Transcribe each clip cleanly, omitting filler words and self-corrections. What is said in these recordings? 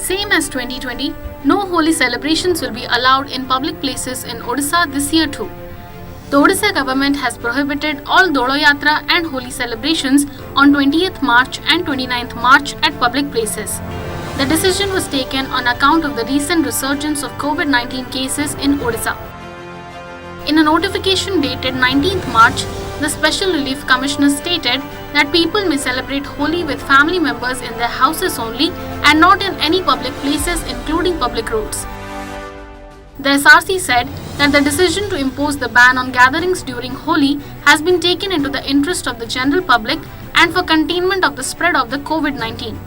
Same as 2020, no Holi celebrations will be allowed in public places in Odisha this year too. The Odisha government has prohibited all Dolo Yatra and Holi celebrations on 20th March and 29th March at public places. The decision was taken on account of the recent resurgence of COVID-19 cases in Odisha. In a notification dated 19th March, the Special Relief Commissioner stated that people may celebrate Holi with family members in their houses only and not in any public places including public roads. The SRC said that the decision to impose the ban on gatherings during Holi has been taken into the interest of the general public and for containment of the spread of the COVID-19.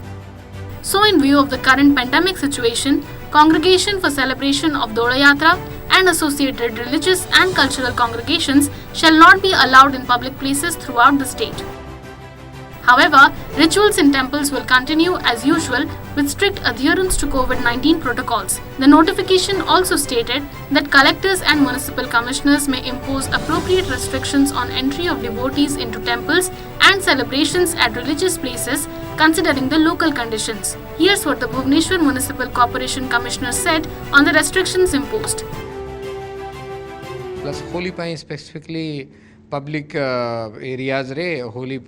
So in view of the current pandemic situation, Congregation for Celebration of Dolo Yatra and associated religious and cultural congregations shall not be allowed in public places throughout the state. However, rituals in temples will continue as usual with strict adherence to COVID-19 protocols. The notification also stated that collectors and municipal commissioners may impose appropriate restrictions on entry of devotees into temples and celebrations at religious places considering the local conditions. Here's what the Bhubaneswar Municipal Corporation Commissioner said on the restrictions imposed. Plus Holi ପାଇଁ specifically public areas रे Holi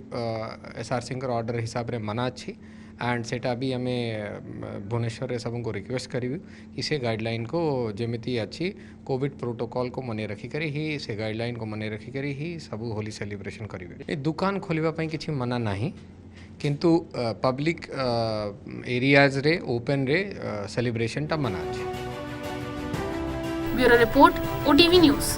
SRC order हिसाब रे मना अच्छी and सेटा भी हमें भुवनेश्वर सबको रिक्वेस्ट करी कि से गाइडलाइन को जमिति अच्छी कोविड प्रोटोकॉल को मने रखी करी ही से गाइडलाइन को मने रखी करी ही सब होली सेलिब्रेशन करिवे दुकान खोलिबा ପାଇଁ କିଛି मना नहीं किंतु पब्लिक एरियाज रे ओपन रे सेलिब्रेशन टा मना अच्छी। Bureau report OTV news.